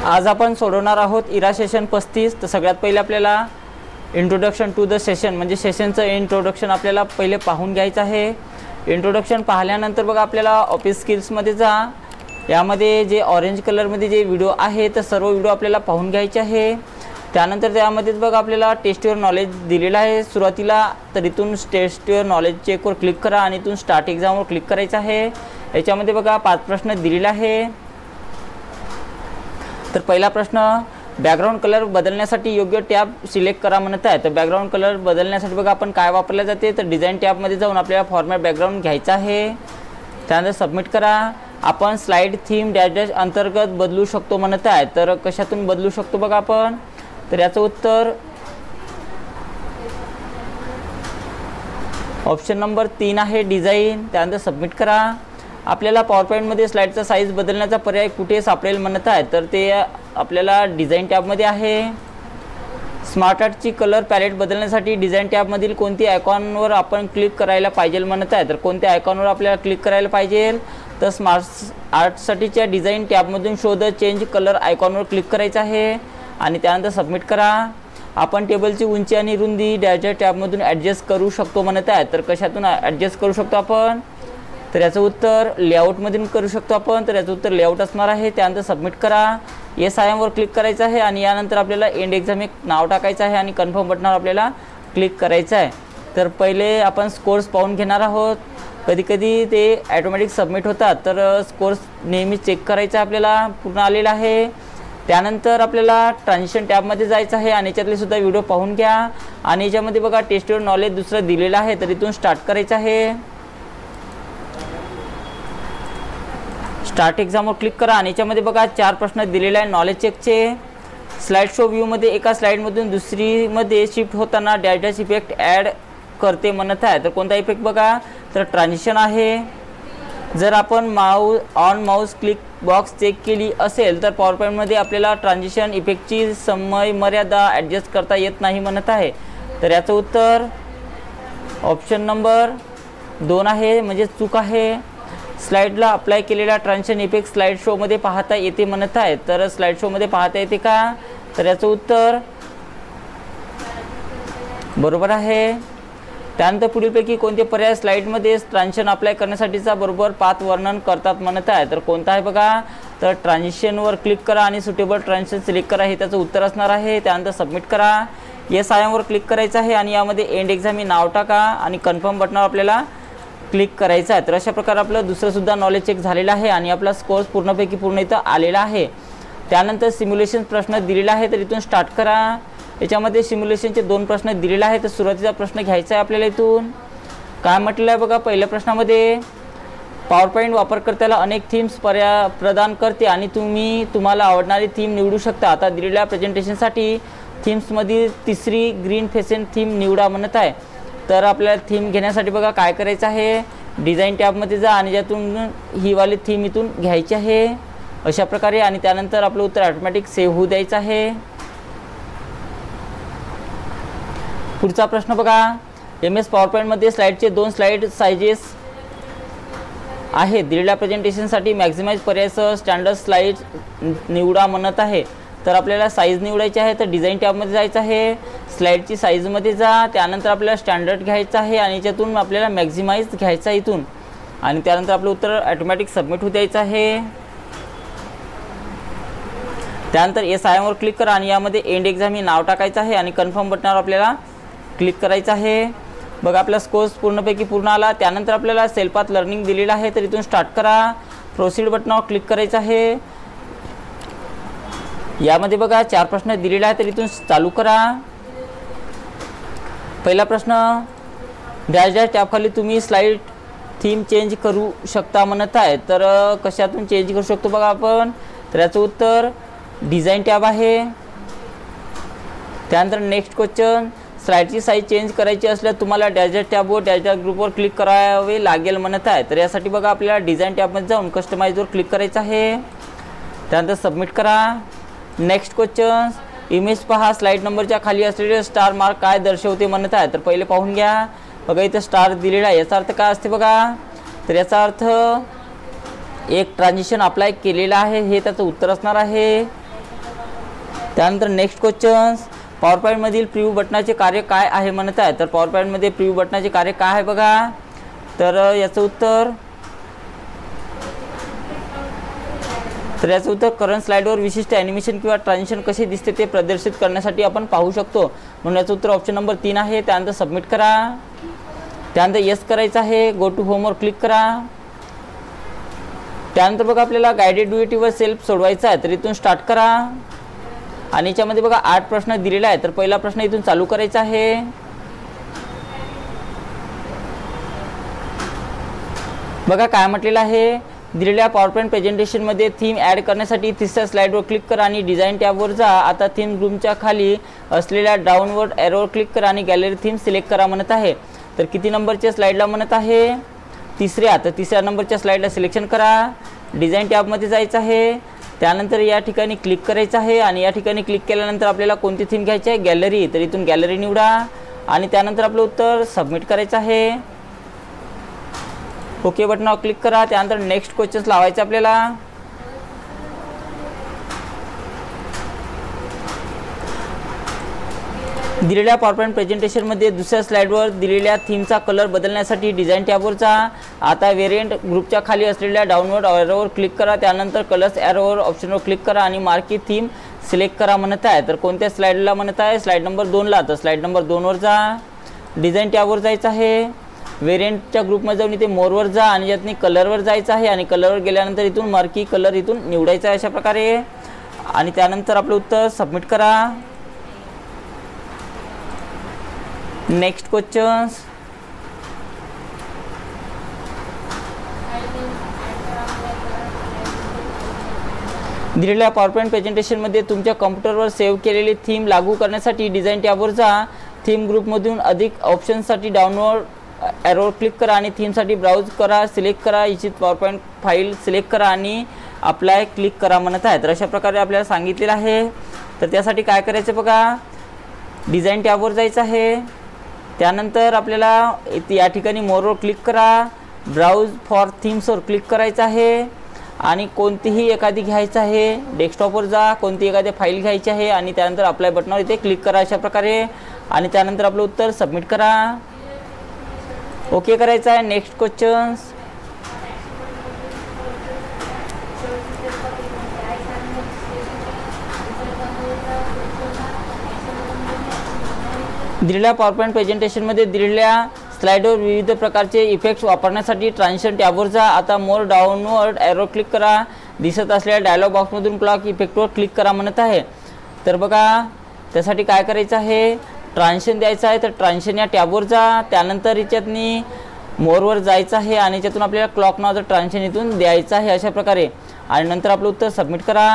आज आपण सोडवणार आहोत इरा सेशन 35। तर सगळ्यात पहिले आपल्याला इंट्रोडक्शन टू द सेशन म्हणजे सेशनचं इंट्रोडक्शन आपल्याला पहिले पाहून घ्यायचं आहे। इंट्रोडक्शन पाहिल्यानंतर बघा आपल्याला ऑफिस स्किल्समध्ये जा। यामध्ये जे ऑरेंज कलरमध्ये जे व्हिडिओ आहे तर सर्व व्हिडिओ आपल्याला पाहून घ्यायचे आहे। त्यानंतर त्यामध्येच बघा आपल्याला टेस्ट युअर नॉलेज दिलेला आहे सुरुवातीला। तर इथून टेस्ट युअर नॉलेज चेकवर क्लिक करा आणि इथून स्टार्ट एक्झामवर क्लिक करायचं आहे। याच्यामध्ये बघा 5 प्रश्न दिलेला आहे। तर पहिला प्रश्न, बॅकग्राऊंड कलर बदलण्यासाठी योग्य टॅब सिलेक्ट करा म्हणत आहे। तर बॅकग्राऊंड कलर बदलण्यासाठी बघा आपण काय वापरले जाते, तर डिझाईन टॅबमध्ये जाऊन आपल्याला फॉर्मॅट बॅकग्राऊंड घ्यायचा आहे। त्यानंतर सबमिट करा। आपण स्लाइड थीम डॅश डॅश अंतर्गत बदलू शकतो म्हणत आहे। तर कशातून बदलू शकतो बघा आपण, तर याचं उत्तर ऑप्शन नंबर 3 आहे डिझाईन। त्यानंतर सबमिट करा। आपल्याला पॉवर पॉईंटमध्ये स्लाइडचा साईज बदलण्याचा पर्याय कुठे सापडेल म्हणत आहे, तर ते आपल्याला डिझाईन टॅबमध्ये आहे। स्मार्ट आर्टची कलर पॅलेट बदलण्यासाठी डिझाईन टॅबमधील कोणत्या आयकॉनवर आपण क्लिक करायला पाहिजे म्हणत आहे। तर कोणत्या आयकॉनवर आपल्याला क्लिक करायला पाहिजे, तर स्मार्ट आर्टसाठीच्या डिझाईन टॅबमधून शोध चेंज कलर आयकॉनवर क्लिक करायचं आहे आणि त्यानंतर सबमिट करा। आपण टेबलची उंची आणि रुंदी डॅश डॅश टॅबमधून ॲडजस्ट करू शकतो म्हणत आहे। तर कशातून ॲडजस्ट करू शकतो आपण, तर याचं उत्तर लेआउटमधून करू शकतो आपण। तर याचं उत्तर लेआउट असणार आहे। त्यानंतर सबमिट करा। येस आय एमवर क्लिक करायचं आहे आणि यानंतर आपल्याला एंड एक्झाम एक नाव टाकायचं आहे आणि कन्फर्म बटनावर आपल्याला क्लिक करायचं आहे। तर पहिले आपण स्कोर्स पाहून घेणार आहोत। कधीकधी ते ॲटोमॅटिक सबमिट होतात, तर स्कोर्स नेहमी चेक करायचा आपल्याला पूर्ण आलेला आहे। त्यानंतर आपल्याला ट्रान्झिशन टॅबमध्ये जायचं आहे आणि याच्यातले सुद्धा व्हिडिओ पाहून घ्या। आणि याच्यामध्ये बघा टेस्ट युअर नॉलेज दुसरं दिलेलं आहे, तर इथून स्टार्ट करायचं आहे। स्टार्ट एक्झामवर क्लिक करा आणि याच्यामध्ये बघा 4 प्रश्न दिलेले आहे नॉलेज चेकचे। स्लाइड शो व्ह्यूमध्ये एका स्लाइडमधून दुसरीमध्ये शिफ्ट होताना डॅश डॅश इफेक्ट ॲड करते म्हणत आहे। तर कोणता इफेक्ट बघा, तर ट्रान्झिशन आहे। जर आपण माऊस क्लिक बॉक्स चेक केली असेल तर पॉवर पॉईंटमध्ये आपल्याला ट्रान्झिशन इफेक्टची समय मर्यादा ॲडजस्ट करता येत नाही म्हणत आहे। तर याचं उत्तर ऑप्शन नंबर 2 आहे, म्हणजे चूक आहे। स्लाइडला अप्लाय केलेला ट्रान्झिशन इफेक्ट स्लाइड शोमध्ये पाहता येते म्हणत आहे। तर स्लाइड शोमध्ये पाहता येते का, तर याचं उत्तर बरोबर आहे। त्यानंतर पुढीलपैकी कोणते पर्याय स्लाइडमध्ये ट्रान्झिशन अप्लाय करण्यासाठीचा बरोबर पाथ वर्णन करतात म्हणत आहे। तर कोणता आहे बघा, तर ट्रान्झिशनवर क्लिक करा आणि सुटेबल ट्रान्झिशन सिलेक्ट करा, हे त्याचं उत्तर असणार आहे। त्यानंतर सबमिट करा। येस आय एमवर क्लिक करायचं आहे आणि यामध्ये एंड एक्झाम हे नाव टाका आणि कन्फर्म बटनावर आपल्याला क्लिक करायचं आहे। तर अशा प्रकारे आपलं दुसरंसुद्धा नॉलेज चेक झालेलं आहे आणि आपला स्कोर्स पूर्णपैकी पूर्ण इथं आलेला आहे। त्यानंतर सिम्युलेशन प्रश्न दिलेला आहे, तर इथून स्टार्ट करा। याच्यामध्ये सिम्युलेशनचे 2 प्रश्न दिलेले आहेत। तर सुरुवातीचा प्रश्न घ्यायचा आहे आपल्याला। इथून काय म्हटलेलं आहे बघा, पहिल्या प्रश्नामध्ये पॉवर पॉईंट वापरकर्त्याला अनेक थीम्स प्रदान करते आणि तुम्हाला आवडणारी थीम निवडू शकता। आता दिलेल्या प्रेझेंटेशनसाठी थीम्समध्ये तिसरी ग्रीन फेसेंट थीम निवडा म्हणत आहे। तर आपल्याला थीम घेण्यासाठी बघा काय करायचं आहे, डिझाईन टॅबमध्ये जा आणि ज्यातून ही वाली थीम इथून घ्यायची आहे अशा प्रकारे आणि त्यानंतर आपलं उत्तर ऑटोमॅटिक सेव्ह होऊ द्यायचं आहे। पुढचा प्रश्न बघा, MS पॉवर पॉईंटमध्ये स्लाइडचे 2 स्लाइड साइजेस आहेत। दिलेल्या प्रेझेंटेशनसाठी मॅक्झिमाइज पर्यायासह स्टँडर्ड स्लाइड निवडा म्हणत आहे। तर आपल्याला साईज निवडायची आहे, तर डिझाईन टॅबमध्ये जायचं आहे, स्लाइडची साईजमध्ये जा, त्यानंतर आपल्याला स्टँडर्ड घ्यायचं आहे आणि याच्यातून आपल्याला मॅक्झिमाइज घ्यायचं आहे इथून आणि त्यानंतर आपलं उत्तर ऑटोमॅटिक सबमिट होऊ द्यायचं आहे। त्यानंतर येस आय एमवर क्लिक करा आणि यामध्ये एंड एक्झाम हे नाव टाकायचं आहे आणि कन्फर्म बटनावर आपल्याला क्लिक करायचं आहे। बघा आपला स्कोर्स पूर्णपैकी पूर्ण आला। त्यानंतर आपल्याला सेल्फ पाथ लर्निंग दिलेला आहे, तर इथून स्टार्ट करा। प्रोसीड बटनावर क्लिक करायचं आहे। यामध्ये बघा 4 प्रश्न दिलेले आहेत, तर इथून चालू करा। पहिला प्रश्न, डॅश डॅश टॅबखाली तुम्ही स्लाइड थीम चेंज करू शकता म्हणत आहे। तर कशातून चेंज करू शकतो बघा आपण, तर याचं उत्तर डिझाईन टॅब आहे। त्यानंतर नेक्स्ट क्वेश्चन, स्लाइडची साईज चेंज करायची असल्यास तुम्हाला डॅश डॅश टॅबवर डॅश डॅश ग्रुपवर क्लिक करावे लागेल म्हणत आहे। तर यासाठी बघा आपल्याला डिझाईन टॅबमध्ये जाऊन कस्टमाइजवर क्लिक करायचं आहे। त्यानंतर सबमिट करा। नेक्स्ट क्वेश्चन, इमेज पहा, स्लाइड नंबरच्या खाली असलेले स्टार मार्क काय दर्शवते म्हणत आहे। तर पहिले पाहून घ्या बघा, इथं स्टार दिलेला आहे, याचा अर्थ काय असते बघा, तर याचा अर्थ एक ट्रान्झिशन अप्लाय केलेला आहे, हे त्याचं उत्तर असणार आहे। त्यानंतर नेक्स्ट क्वेश्चन्स, पॉवर पॉईंटमधील प्रिव्ह्यू बटनाचे कार्य काय आहे म्हणत आहे. तर पॉवर पॉईंटमध्ये प्रिव्ह्यू बटनाचे कार्य काय आहे बघा. तर याचं उत्तर करंट स्लाइडवर विशिष्ट ॲनिमेशन किंवा ट्रान्झिशन कसे दिसते ते प्रदर्शित करण्यासाठी आपण पाहू शकतो. म्हणून याचं उत्तर ऑप्शन नंबर 3 आहे. त्यानंतर सबमिट करा. त्यानंतर येस करायचं आहे. गो टू होमवर क्लिक करा. त्यानंतर बघा आपल्याला गायडेड ड्युएटिव्ह सेल्फ सोडवायचा आहे. तर इथून स्टार्ट करा आणि याच्यामध्ये बघा 8 प्रश्न दिलेले आहेत. तर पहिला प्रश्न इथून चालू करायचा आहे. बघा काय म्हटलेलं आहे. दिलेल्या पॉवर पॉईंट प्रेझेंटेशनमध्ये थीम ॲड करण्यासाठी तिसऱ्या स्लाइडवर क्लिक करा आणि डिझाईन टॅबवर जा. आता थीम ग्रुपच्या खाली असलेल्या डाऊनवर्ड एरोवर क्लिक करा आणि गॅलरी थीम सिलेक्ट करा म्हणत आहे. तर किती नंबरच्या स्लाइडला म्हणत आहे. तिसऱ्या. तर तिसऱ्या नंबरच्या स्लाइडला सिलेक्शन करा. डिझाईन टॅबमध्ये जायचं आहे. त्यानंतर या ठिकाणी क्लिक करायचं आहे आणि या ठिकाणी क्लिक केल्यानंतर आपल्याला कोणती थीम घ्यायची आहे. गॅलरी. तर इथून गॅलरी निवडा आणि त्यानंतर आपलं उत्तर सबमिट करायचं आहे. ओके बटनावर क्लिक करा. त्यानंतर नेक्स्ट क्वेश्चन्स लावायचे आपल्याला. दिलेल्या पॉवर पॉईंट प्रेझेंटेशनमध्ये दुसऱ्या स्लाइडवर दिलेल्या थीमचा कलर बदलण्यासाठी डिझाईन टॅबवर जा. आता व्हेरियंट ग्रुपच्या खाली असलेल्या डाऊनवर्ड एरोवर क्लिक करा. त्यानंतर कलर्स एरोवर ऑप्शनवर क्लिक करा आणि मार्की थीम सिलेक्ट करा म्हणत आहे. तर कोणत्या स्लाइडला म्हणत आहे. स्लाइड नंबर 2ला. तर स्लाइड नंबर 2वर जा. डिझाईन टॅबवर जायचं आहे. व्हेरियंटच्या ग्रुपमध्ये जाऊन इथे मोरवर जा आणि यातनी कलरवर जायचं आहे आणि कलरवर गेल्यानंतर इथून मार्की कलर इथून निवडायचा आहे अशा प्रकारे आणि त्यानंतर आपलं उत्तर सबमिट करा. नेक्स्ट क्वेश्चन्स, दिलेल्या पॉवर पॉईंट प्रेझेंटेशनमध्ये तुमच्या कॉम्प्युटरवर सेव्ह केलेली थीम लागू करण्यासाठी डिझाईन टॅबवर जा. थीम ग्रुपमधून अधिक ऑप्शनसाठी डाउनलोड एरोवर क्लिक करा आणि थीमसाठी ब्राउज करा. सिलेक्ट करा. इच्छित पॉवर पॉईंट फाईल सिलेक्ट करा आणि अप्लाय क्लिक करा म्हणत आहे. तर अशा प्रकारे आपल्याला सांगितलेलं आहे. तर त्यासाठी काय करायचं बघा. डिझाईन टॅबवर जायचं आहे. त्यानंतर आपल्याला या ठिकाणी मोरवर क्लिक करा. ब्राउज फॉर थीम्सवर क्लिक करायचं आहे आणि कोणतीही एखादी घ्यायचं आहे. डेस्कटॉपवर जा. कोणती एखादी फाईल घ्यायची आहे आणि त्यानंतर अप्लाय बटनावर इथे क्लिक करा अशा प्रकारे आणि त्यानंतर आपलं उत्तर सबमिट करा. ओके करायचं आहे. नेक्स्ट क्वेश्चन्स, दिलेल्या पॉवर पॉईंट प्रेझेंटेशनमध्ये दिलेल्या स्लाइडवर विविध प्रकारचे इफेक्ट्स वापरण्यासाठी ट्रान्झिशन टॅबवर जा. आता मोर डाऊनवर्ड एरो क्लिक करा. दिसत असलेल्या डायलॉग बॉक्समधून क्लॉक इफेक्टवर क्लिक करा म्हणत आहे. तर बघा त्यासाठी काय करायचं आहे. ट्रान्झिशन द्यायचं आहे. तर ट्रान्झिशन या टॅबवर जा. त्यानंतर याच्यातनी मोरवर जायचं आहे आणि याच्यातून आपल्याला क्लॉक नावाचं ट्रान्झिशन इथून द्यायचं आहे अशा प्रकारे आणि नंतर आपलं उत्तर सबमिट करा.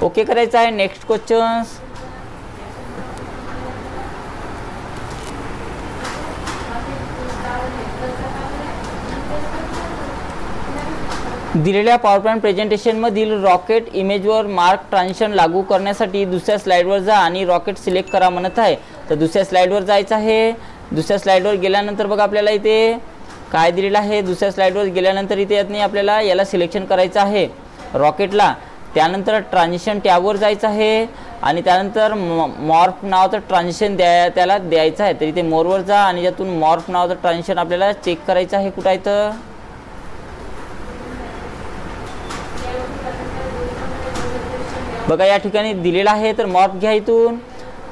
ओके करायचं आहे. नेक्स्ट क्वेश्चन्स, दिलेल्या पॉवर पॉईंट प्रेझेंटेशनमधील रॉकेट इमेजवर मार्क ट्रान्झिशन लागू करण्यासाठी दुसऱ्या स्लाइडवर जा आणि रॉकेट सिलेक्ट करा म्हणत आहे. तर दुसऱ्या स्लाइडवर जायचं आहे. दुसऱ्या स्लाइडवर गेल्यानंतर बघा आपल्याला इथे काय दिलेलं आहे. दुसऱ्या स्लाइडवर गेल्यानंतर इथे यातनी आपल्याला याला सिलेक्शन करायचं आहे रॉकेटला. त्यानंतर ट्रान्झिशन टॅबवर जायचं आहे आणि त्यानंतर मॉर्फ नावाचं ट्रान्झिशन त्याला द्यायचं आहे. तर इथे मोरवर जा आणि यातून मॉर्फ नावाचं ट्रान्झिशन आपल्याला चेक करायचं आहे कुठं आहे. तर बघा या ठिकाणी दिलेला आहे. तर मॉर्फ घ्या. इथून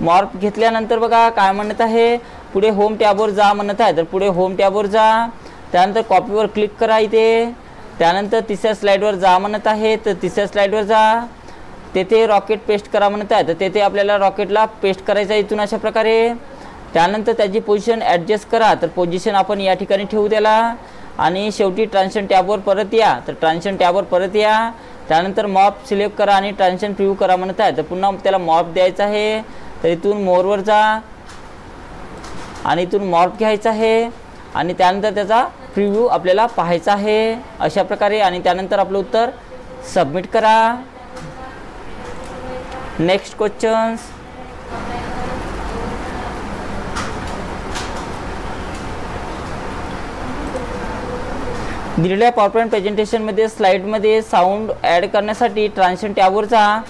मॉर्फ घेतल्यानंतर बघा काय म्हणत आहे. पुढे होम टॅबवर जा म्हणत आहे. तर पुढे होम टॅबवर जा. त्यानंतर कॉपीवर क्लिक करा इथे. त्यानंतर तिसऱ्या स्लाइडवर जा म्हणत आहे. तर तिसऱ्या स्लाइडवर जा. तेथे रॉकेट पेस्ट करा म्हणत आहे. तर तेथे आपल्याला रॉकेटला पेस्ट करायचं इथून अशा प्रकारे. त्यानंतर त्याची पोझिशन ॲडजस्ट करा. तर पोझिशन आपण या ठिकाणी ठेवू त्याला आणि शेवटी ट्रान्झिशन टॅबवर परत या. तर ट्रान्झिशन टॅबवर परत या. त्यानंतर मॉप सिलेक्ट करा आणि ट्रान्झिशन प्रिव्ह्यू करा म्हणत आहे. तर पुन्हा त्याला मॉप द्यायचा आहे. तर इथून मोरवर जा आणि इथून मॉप घ्यायचा आहे आणि त्यानंतर त्याचा प्रिव्ह्यू आपल्याला पाहायचा आहे अशा प्रकारे आणि त्यानंतर आपलं उत्तर सबमिट करा. नेक्स्ट क्वेश्चन्स, दिलेल्या पॉवर पॉईंट प्रेझेंटेशनमध्ये स्लाइडमध्ये साऊंड ॲड करण्यासाठी ट्रान्झिशन टॅबवर जा.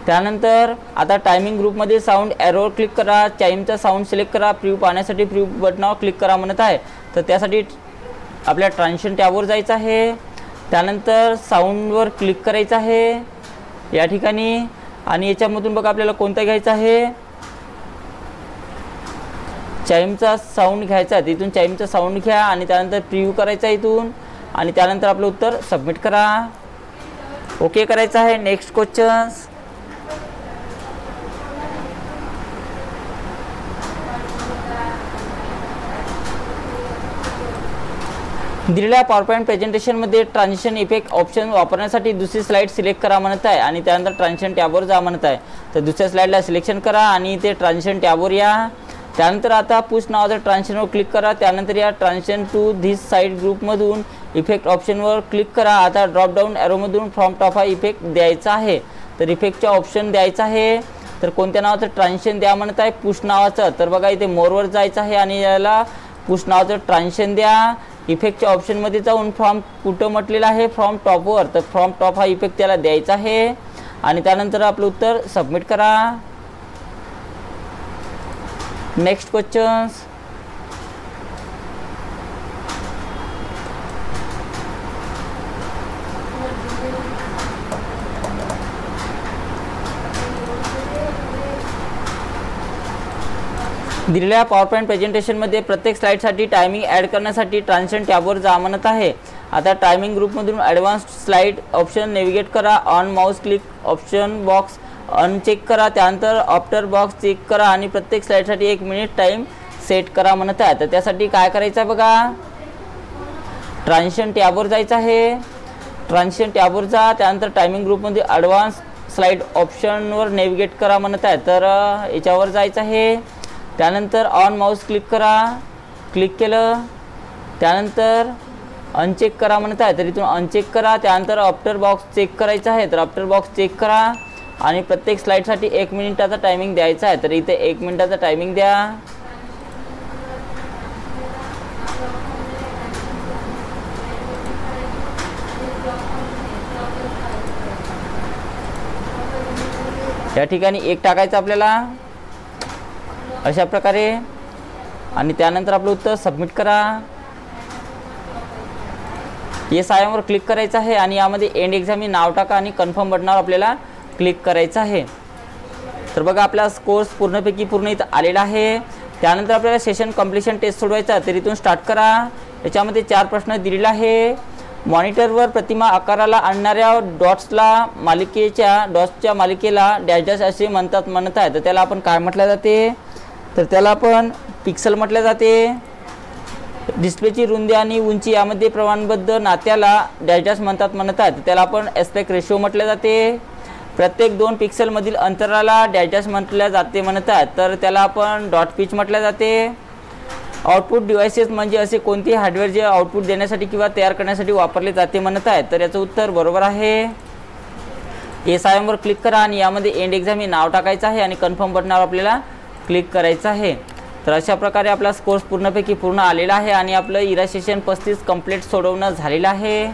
त्यानंतर आता टायमिंग ग्रुपमध्ये साऊंड ॲरोवर क्लिक करा, चाईमचा साऊंड सिलेक्ट करा, प्रिव्ह्यू पाहण्यासाठी प्रिव्ह्यू बटनावर क्लिक करा म्हणत आहे. तर त्यासाठी आपल्या ट्रान्झिशन टॅबवर जायचं आहे. त्यानंतर साऊंडवर क्लिक करायचं आहे या ठिकाणी आणि याच्यामधून बघा आपल्याला कोणता घ्यायचा आहे, चाईमचा साऊंड घ्यायचा आहे. तिथून चाईमचा साऊंड घ्या आणि त्यानंतर प्रिव्ह्यू करायचा इथून आणि त्यानंतर आपलं उत्तर सबमिट करा. ओके करायचं आहे. Next questions. दिलेल्या पॉवरपॉईंट प्रेझेंटेशनमध्ये ट्रान्झिशन इफेक्ट ऑप्शन वापरण्यासाठी दुसरी स्लाइड सिलेक्ट करा म्हणत आहे आणि त्यानंतर ट्रान्झिशन टॅबवर जा म्हणत आहे. तर दुसऱ्या स्लाइडला सिलेक्शन करा आणि ते ट्रान्झिशन टॅबवर या. त्यानंतर आता पुश नावाच्या ट्रान्झिशनवर क्लिक करा. त्यानंतर या ट्रान्झिशन टू धिस साईड ग्रुपमधून इफेक्ट ऑप्शनवर क्लिक करा. आता ड्रॉप डाऊन ॲरोमधून फ्रॉम टॉप हा इफेक्ट द्यायचा आहे. तर इफेक्टचा ऑप्शन द्यायचा आहे. तर कोणत्या नावाचं ट्रान्झिशन द्या म्हणत आहे, पुश नावाचं. तर बघा इथे मोरवर जायचं आहे आणि याला पुश नावाचं ट्रान्झिशन द्या. इफेक्टच्या ऑप्शनमध्ये जाऊन फ्रॉम कुठं म्हटलेलं आहे, फ्रॉम टॉपवर. तर फ्रॉम टॉप हा इफेक्ट त्याला द्यायचा आहे आणि त्यानंतर आपलं उत्तर सबमिट करा. Next questions. दिलेल्या पॉवरपॉईंट प्रेझेंटेशनमध्ये प्रत्येक स्लाइडसाठी टायमिंग ॲड करण्यासाठी ट्रान्झिशन टॅबवर जा म्हणत आहे. आता टायमिंग ग्रुपमधून ॲडव्हान्स्ड स्लाइड ऑप्शन नेव्हिगेट करा. On Mouse click option box uncheck करा. त्यानंतर आफ्टर बॉक्स चेक करा आणि प्रत्येक स्लाइडसाठी 1 मिनिट टाईम सेट करा म्हणत आहे. तर त्यासाठी काय करायचं आहे बघा, ट्रान्झिशन टॅबवर जायचं आहे. ट्रान्झिशन टॅबवर जा. त्यानंतर टायमिंग ग्रुपमध्ये ॲडव्हान्स स्लाइड ऑप्शनवर नेव्हिगेट करा म्हणत आहे. तर याच्यावर जायचं आहे. त्यानंतर ऑन माऊस क्लिक करा. क्लिक केलं त्यानंतर अनचेक करा म्हणत आहे. तर इथून अनचेक करा. त्यानंतर आफ्टर बॉक्स चेक करायचं आहे. तर आफ्टर बॉक्स चेक करा आणि प्रत्येक स्लाइडसाठी 1 मिनिटाचा टायमिंग द्यायचा आहे. तर इथे 1 मिनिटाचा टायमिंग द्या. या ठिकाणी 1 टाकायचं आपल्याला अशा प्रकारे आणि त्यानंतर आपलं उत्तर सबमिट करा. येस आय एमवर क्लिक करायचं आहे आणि यामध्ये एंड एक्झाम हे नाव टाका आणि कन्फर्म बटनावर आपल्याला क्लिक करायचं आहे. तर बघा आपला कोर्स पूर्णपैकी पूर्ण इथं आलेला आहे. त्यानंतर आपल्याला सेशन कंप्लीशन टेस्ट सोडवायचा. तर इथून स्टार्ट करा. याच्यामध्ये 4 प्रश्न दिलेला आहे. मॉनिटरवर प्रतिमा आकाराला आणणाऱ्या डॉट्सच्या मालिकेला डॅश डॅश असे म्हणत आहे. तर त्याला आपण काय म्हटलं जाते, तर त्याला आपण पिक्सल म्हटले जाते. डिस्प्लेची रुंदी आणि उंची यामध्ये प्रमाणबद्ध नात्याला डॅश डॅश म्हणत आहे. तर त्याला आपण एस्पेक्ट रेशो म्हटले जाते. प्रत्येक 2 पिक्सलमधील अंतराला डॅश डॅश म्हटल्या जाते म्हणत आहे. तर त्याला आपण डॉट पिच म्हटले जाते. आउटपुट डिव्हाइसेस म्हणजे असे कोणते हार्डवेअर जे आउटपुट देण्यासाठी किंवा तयार करण्यासाठी वापरले जाते म्हणत आहे. तर याचं उत्तर बरोबर आहे. एस आय एमवर क्लिक करा आणि यामध्ये एंड एक्झाम हे नाव टाकायचं आहे आणि कन्फर्म बटनावर आपल्याला क्लिक करायचं आहे. तर अशा प्रकारे आपला कोर्स पूर्णपैकी पूर्ण आलेला आहे आणि आपलं इरा सेशन 35 कंप्लीट सोडवणं झालेलं आहे.